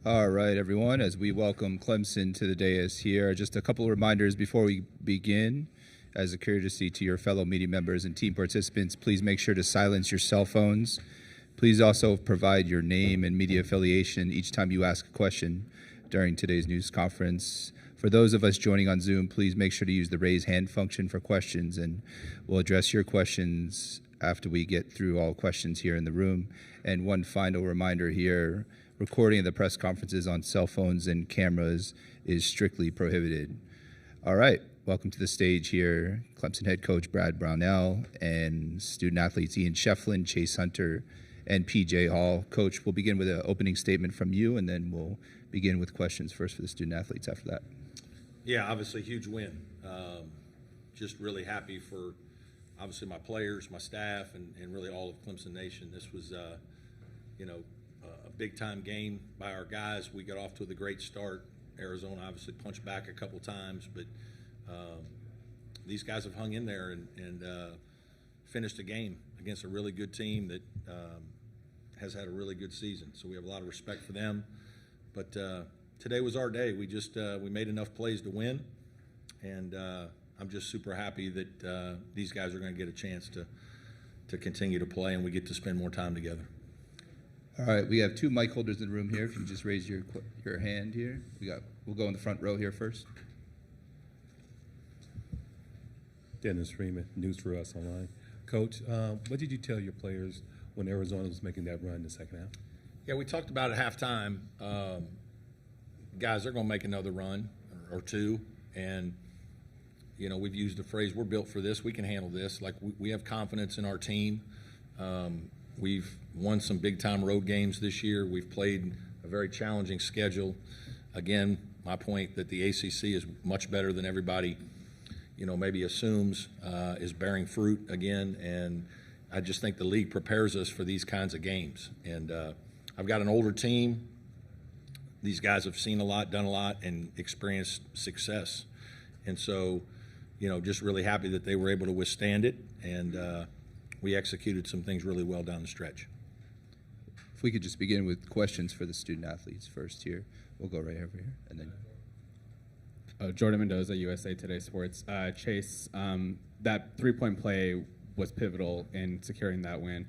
All right, everyone, as we welcome Clemson to the dais here, just a couple of reminders before we begin. As a courtesy to your fellow media members and team participants, please make sure to silence your cell phones. Please also provide your name and media affiliation each time you ask a question during today's news conference. For those of us joining on Zoom, please make sure to use the raise hand function for questions, and we'll address your questions after we get through all questions here in the room. And one final reminder here, recording of the press conferences on cell phones and cameras is strictly prohibited. All right, welcome to the stage here, Clemson head coach Brad Brownell and student athletes Ian Schieffelin, Chase Hunter, and PJ Hall. Coach, we'll begin with an opening statement from you, and then we'll begin with questions first for the student athletes after that. Yeah, obviously huge win. Just really happy for obviously my players, my staff, and really all of Clemson Nation. This was, a big-time game by our guys. We got off to a great start. Arizona obviously punched back a couple times, but these guys have hung in there and finished a game against a really good team that has had a really good season. So we have a lot of respect for them. But today was our day. We just we made enough plays to win, and I'm just super happy that these guys are going to get a chance to continue to play, and we get to spend more time together. All right, we have two mic holders in the room here. If you just raise your hand here. We'll go in the front row here first. Dennis Freeman, News for Us Online. Coach, what did you tell your players when Arizona was making that run in the second half? Yeah, we talked about at halftime. Guys, they're going to make another run or two, and we've used the phrase, we're built for this, we can handle this. Like, we have confidence in our team. We've won some big-time road games this year. We've played a very challenging schedule. Again, my point that the ACC is much better than everybody, maybe assumes, is bearing fruit again, and I just think the league prepares us for these kinds of games. And I've got an older team. These guys have seen a lot, done a lot, and experienced success. And so, just really happy that they were able to withstand it, and we executed some things really well down the stretch. If we could just begin with questions for the student athletes first here. We'll go right over here, and then. Jordan Mendoza, USA Today Sports. Chase, that three-point play was pivotal in securing that win.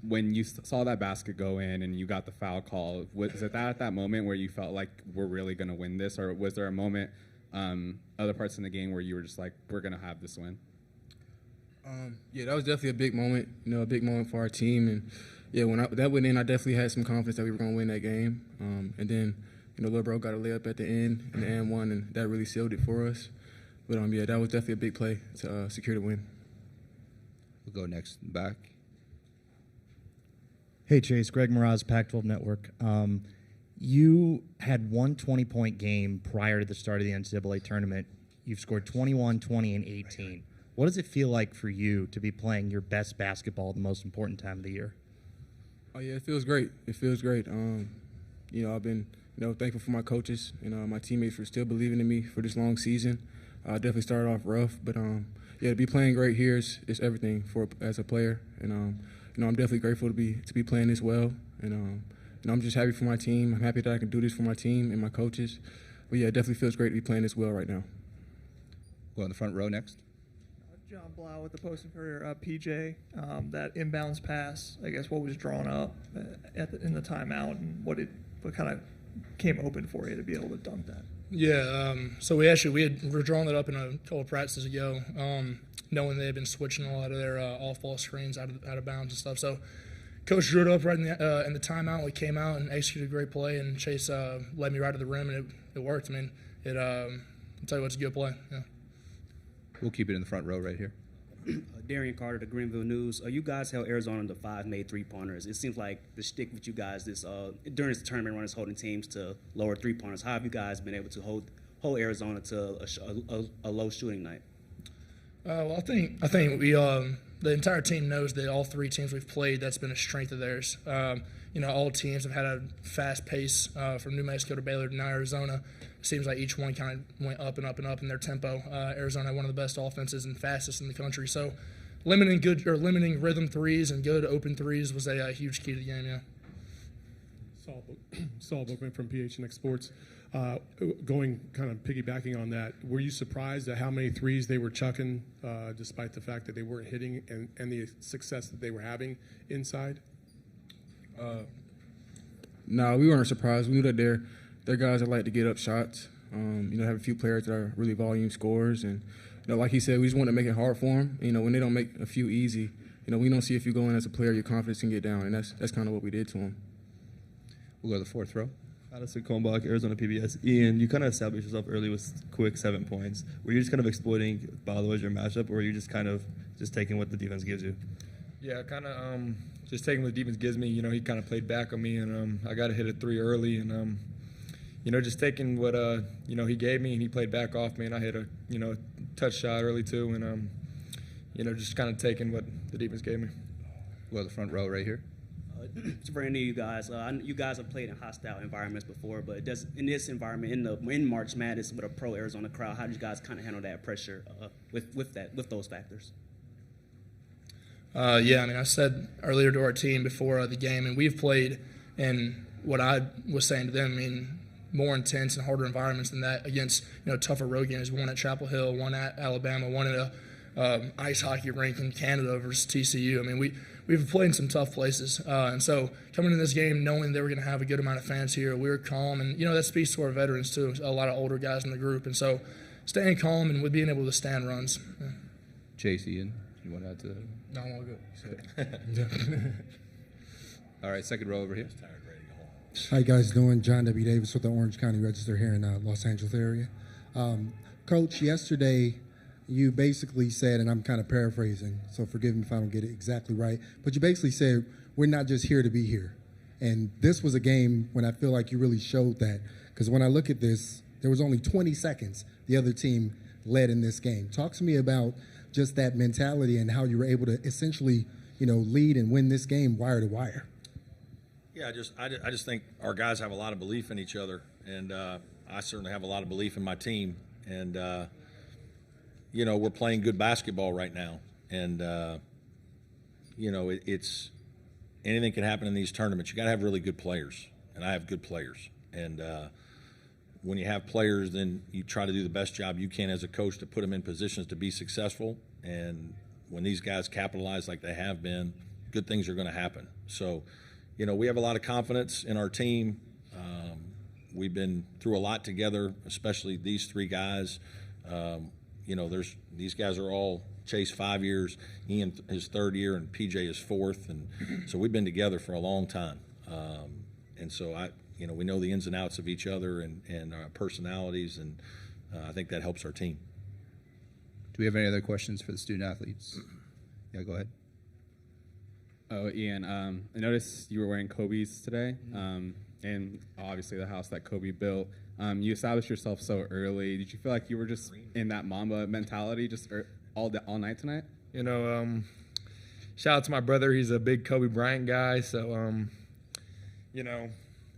When you saw that basket go in and you got the foul call, was it at that moment where you felt like we're really going to win this, or was there a moment, other parts in the game where you were just like, we're going to have this win? Yeah, that was definitely a big moment, a big moment for our team. And, yeah, when that went in, I definitely had some confidence that we were going to win that game. And then, little bro got a layup at the end in the and one, and that really sealed it for us. But, yeah, that was definitely a big play to secure the win. We'll go next back. Hey, Chase. Greg Mraz, Pac-12 Network. You had one 20-point game prior to the start of the NCAA tournament. You've scored 21, 20, and 18. What does it feel like for you to be playing your best basketball at the most important time of the year? Oh, yeah, it feels great. It feels great. I've been, thankful for my coaches and my teammates for still believing in me for this long season. I definitely started off rough, but, to be playing great here is everything as a player. And, I'm definitely grateful to be playing this well. And, I'm just happy for my team. I'm happy that I can do this for my team and my coaches. But, yeah, it definitely feels great to be playing this well right now. Go on the front row next. John Blau with the Post and Courier. PJ, that inbounds pass, I guess what was drawn up in the timeout, and what kind of came open for you to be able to dunk that? Yeah, so we were drawing that up in a couple of practices ago, knowing they had been switching a lot of their off-ball screens out of bounds and stuff. So Coach drew it up right in the timeout. We came out and executed a great play, and Chase led me right to the rim, and it worked. I mean, I'll tell you what, it's a good play. Yeah. We'll keep it in the front row right here. Darian Carter, the Greenville News. You guys held Arizona to 5 made three-pointers. It seems like the shtick with you guys during this tournament run is holding teams to lower three-pointers. How have you guys been able to hold Arizona to a low shooting night? Well, I think we the entire team knows that all three teams we've played, that's been a strength of theirs. All teams have had a fast pace from New Mexico to Baylor to now Arizona. It seems like each one kind of went up and up and up in their tempo. Arizona had one of the best offenses and fastest in the country. So limiting rhythm threes and good open threes was a huge key to the game. Yeah. Saul Bookman from PHNX Sports. Going kind of piggybacking on that, were you surprised at how many threes they were chucking, despite the fact that they weren't hitting and the success that they were having inside? No, we weren't surprised. We knew that they're guys that like to get up shots. Have a few players that are really volume scorers, and like he said, we just want to make it hard for them. When they don't make a few easy, we don't see if you go in as a player, your confidence can get down, and that's kind of what we did to them. We'll go to the fourth row. Addison Kombach, Arizona PBS. Ian, you kind of established yourself early with quick 7 points. Were you just kind of exploiting Balo as your matchup, or were you just kind of just taking what the defense gives you? Yeah, kind of just taking what the defense gives me. He kind of played back on me, and I got to hit a 3 early, and just taking what he gave me, and he played back off me, and I hit a touch shot early too, and just kind of taking what the defense gave me. We'll go to the front row right here. For any of you guys, you guys have played in hostile environments before, but in this environment, in March Madness with a pro Arizona crowd, how did you guys kind of handle that pressure with those factors? I said earlier to our team before the game, and we've played in what I was saying to them, more intense and harder environments than that against tougher road games. One at Chapel Hill, one at Alabama, one at a ice hockey rink in Canada versus TCU. We've played in some tough places, and so coming into this game knowing they were going to have a good amount of fans here, we were calm, and that speaks to our veterans too. A lot of older guys in the group, and so staying calm and with being able to stand runs. Yeah. Chase, Ian, you want to add to that? No, I'm all good. All right, second row over here. How you guys doing? John W. Davis with the Orange County Register here in Los Angeles area. Coach, yesterday you basically said, and I'm kind of paraphrasing, so forgive me if I don't get it exactly right, but you basically said, we're not just here to be here. And this was a game when I feel like you really showed that, because when I look at this, there was only 20 seconds the other team led in this game. Talk to me about just that mentality and how you were able to essentially, lead and win this game wire to wire. Yeah, I just think our guys have a lot of belief in each other, and I certainly have a lot of belief in my team. And we're playing good basketball right now, and it's anything can happen in these tournaments. You got to have really good players, and I have good players. And when you have players, then you try to do the best job you can as a coach to put them in positions to be successful. And when these guys capitalize like they have been, good things are going to happen. So. We have a lot of confidence in our team. We've been through a lot together, especially these 3 guys. These guys are all Chase 5 years, Ian his 3rd year, and PJ his 4th, and so we've been together for a long time. And so we know the ins and outs of each other and our personalities, and I think that helps our team. Do we have any other questions for the student athletes? Yeah, go ahead. Oh, Ian, I noticed you were wearing Kobe's today, and obviously the house that Kobe built. You established yourself so early. Did you feel like you were just in that Mamba mentality just all all night tonight? Shout out to my brother. He's a big Kobe Bryant guy, so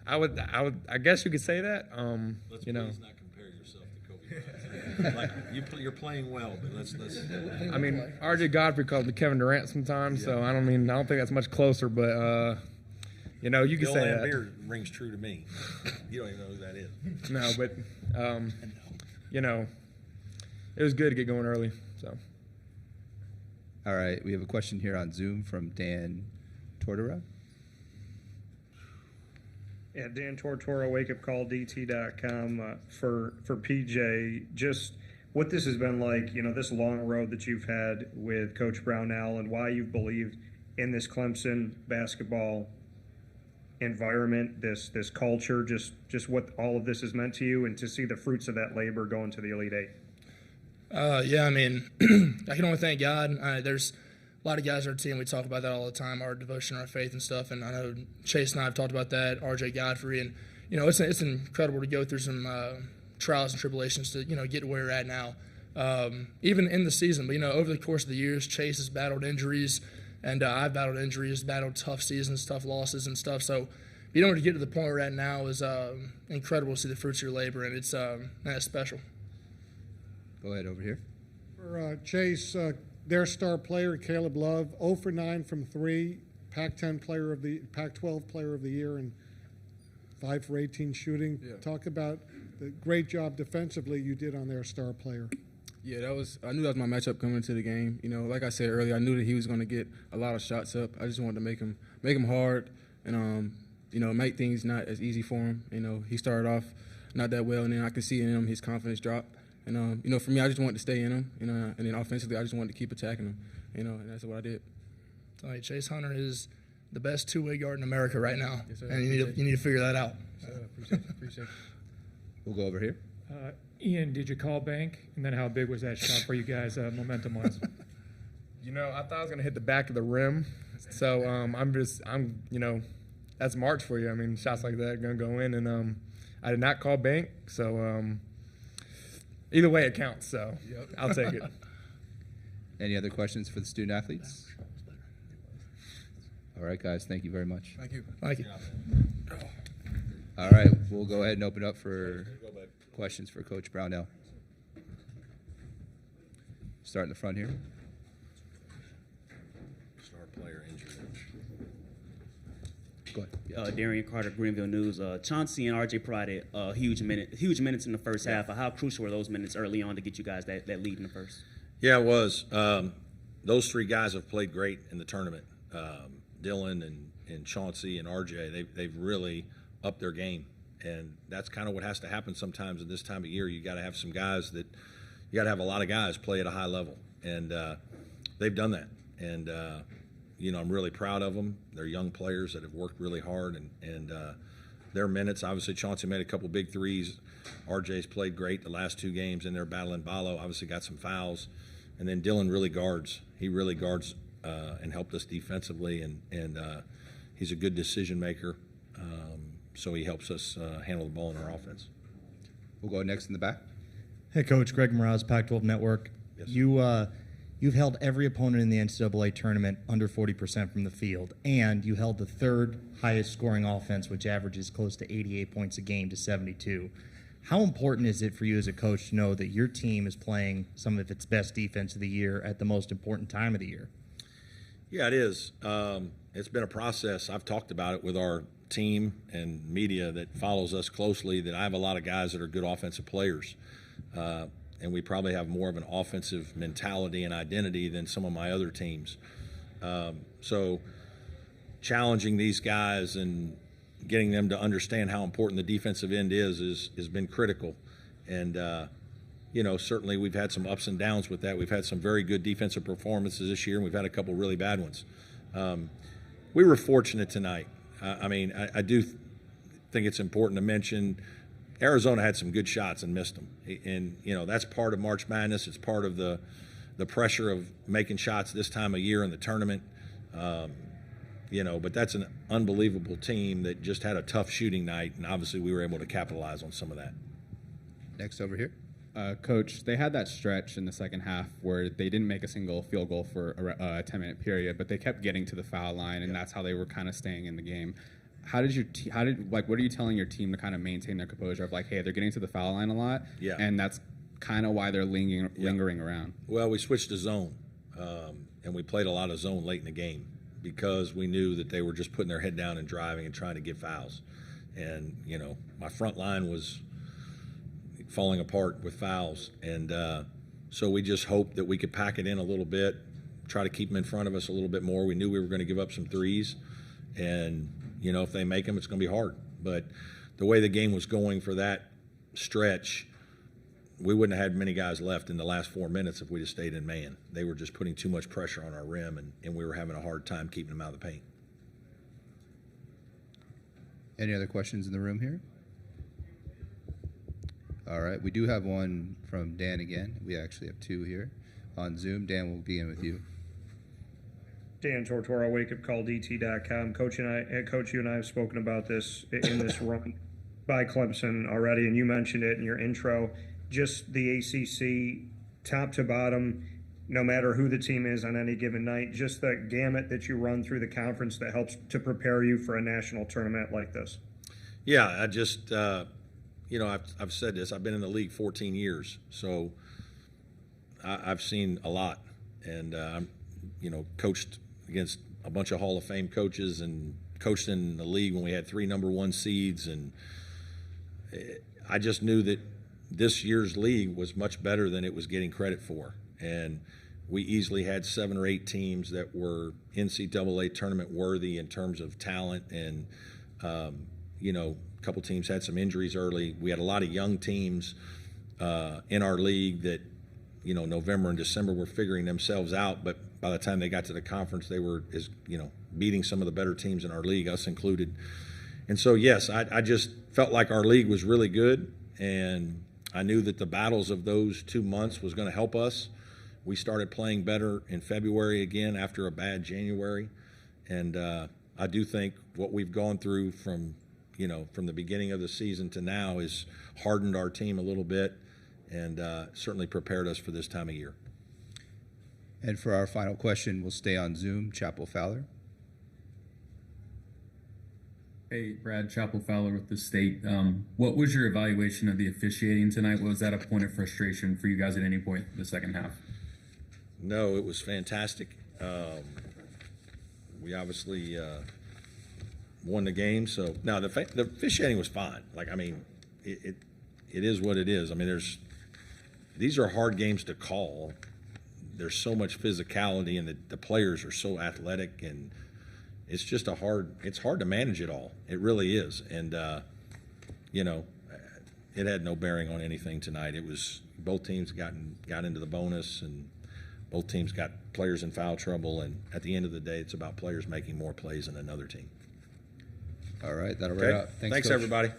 I guess you could say that. Let's please not compare yourself to Kobe Bryant. You're playing well, but let's. RJ Godfrey called me Kevin Durant sometimes, so I don't think that's much closer, but you can Bill say Laimbeer rings true to me. You don't even know who that is. No, but it was good to get going early. So. All right, we have a question here on Zoom from Dan Tortora. Yeah, Dan Tortora, wakeupcalldt.com. For PJ, just what this has been like, this long road that you've had with Coach Brownell and why you've believed in this Clemson basketball environment, this culture, just what all of this has meant to you, and to see the fruits of that labor going to the Elite Eight. I can only thank God. There's a lot of guys on our team, we talk about that all the time, our devotion, our faith and stuff, and I know Chase and I have talked about that, RJ Godfrey, and it's incredible to go through some trials and tribulations to get to where we're at now, even in the season. But over the course of the years, Chase has battled injuries, and I've battled injuries, battled tough seasons, tough losses and stuff. So being able to get to the point we're at now is incredible to see the fruits of your labor, and it's special. Go ahead over here. For Chase, their star player, Caleb Love, 0 for 9 from 3, Pac-12 Player of the Year, and 5 for 18 shooting. Yeah. Talk about the great job defensively you did on their star player. Yeah, I knew that was my matchup coming into the game. You know, like I said earlier, I knew that he was going to get a lot of shots up. I just wanted to make him hard, and you know, make things not as easy for him. You know, he started off not that well, and then I could see in him his confidence drop. And you know, for me, I just wanted to stay in him. You know, and then offensively, I just wanted to keep attacking him. You know, and that's what I did. All right, Chase Hunter is the best two-way guard in America right now, Yes, sir. and you need to figure that out. Appreciate it. We'll go over here. Ian, did you call bank? And then how big was that shot for you guys momentum-wise? You know, I thought I was going to hit the back of the rim. So I'm you know, that's March for you. I mean, shots like that are going to go in. And I did not call bank. So either way, it counts. So I'll take it. Any other questions for the student athletes? All right, guys. Thank you very much. Thank you. Thank you. All right. We'll go ahead and open up for questions for Coach Brownell. Start in the front here. Star player injury. Go ahead. Darian Carter, Greenville News. Chauncey and RJ provided huge minutes in the first half. How crucial were those minutes early on to get you guys that lead in the first? Yeah, it was. Those 3 guys have played great in the tournament. Dylan and Chauncey and RJ, they've really upped their game. And that's kind of what has to happen sometimes in this time of year. You got to have some guys you got to have a lot of guys play at a high level. And they've done that. And, you know, I'm really proud of them. They're young players that have worked really hard. And their minutes, obviously Chauncey made a couple big threes. RJ's played great the last 2 games in there battling Balo. Obviously got some fouls. And then Dylan really guards. He really guards and helped us defensively. And he's a good decision maker. So he helps us handle the ball in our offense. We'll go next in the back. Hey, Coach. Greg Mraz, Pac-12 Network. Yes. You've held every opponent in the NCAA tournament under 40% from the field, and you held the 3rd highest scoring offense, which averages close to 88 points a game to 72. How important is it for you as a coach to know that your team is playing some of its best defense of the year at the most important time of the year? Yeah, it is. It's been a process. I've talked about it with our team and media that follows us closely, that I have a lot of guys that are good offensive players. And we probably have more of an offensive mentality and identity than some of my other teams. So challenging these guys and getting them to understand how important the defensive end has been critical. And, you know, certainly we've had some ups and downs with that. We've had some very good defensive performances this year, and we've had a couple really bad ones. We were fortunate tonight. I mean, I do think it's important to mention Arizona had some good shots and missed them. And, you know, that's part of March Madness. It's part of the pressure of making shots this time of year in the tournament. You know, but that's an unbelievable team that just had a tough shooting night, and obviously we were able to capitalize on some of that. Next over here. Coach, they had that stretch in the second half where they didn't make a single field goal for a 10-minute period, but they kept getting to the foul line, and that's how they were kind of staying in the game. What are you telling your team to kind of maintain their composure of like, hey, they're getting to the foul line a lot, and that's kind of why they're lingering around? Well, we switched to zone, and we played a lot of zone late in the game because we knew that they were just putting their head down and driving and trying to get fouls. And, you know, my front line was falling apart with fouls. And so we just hoped that we could pack it in a little bit, try to keep them in front of us a little bit more. We knew we were going to give up some threes. And, you know, if they make them, it's going to be hard. But the way the game was going for that stretch, we wouldn't have had many guys left in the last 4 minutes if we just stayed in man. They were just putting too much pressure on our rim, and we were having a hard time keeping them out of the paint. Any other questions in the room here? All right. We do have one from Dan again. We actually have 2 here on Zoom. Dan, we'll begin with you. Dan Tortora, wakeupcalldt.com. Coach, you and I have spoken about this in this run by Clemson already, and you mentioned it in your intro. Just the ACC, top to bottom, no matter who the team is on any given night, just the gamut that you run through the conference that helps to prepare you for a national tournament like this. Yeah, I just, you know, I've said this. I've been in the league 14 years, so I've seen a lot, and I'm, you know, coached against a bunch of Hall of Fame coaches and coached in the league when we had 3 number 1 seeds, and I just knew that this year's league was much better than it was getting credit for. And we easily had 7 or 8 teams that were NCAA tournament worthy in terms of talent. And, you know, a couple teams had some injuries early. We had a lot of young teams in our league that, you know, November and December were figuring themselves out. But by the time they got to the conference, they were, you know, beating some of the better teams in our league, us included. And so, yes, I just felt like our league was really good. And I knew that the battles of those 2 months was going to help us. We started playing better in February again after a bad January. And I do think what we've gone through from the beginning of the season to now has hardened our team a little bit and certainly prepared us for this time of year. And for our final question, we'll stay on Zoom. Chapel Fowler. Hey, Brad, Chapel Fowler with the State. What was your evaluation of the officiating tonight? Was that a point of frustration for you guys at any point in the second half? No, it was fantastic. We obviously won the game. So now the officiating was fine. Like, I mean, it is what it is. I mean, these are hard games to call. There's so much physicality, and the players are so athletic, and it's just it's hard to manage it all. It really is. And, you know, it had no bearing on anything tonight. It was both teams got into the bonus, and both teams got players in foul trouble. And at the end of the day, it's about players making more plays than another team. All right, that'll Okay? wrap up. Thanks Coach. everybody.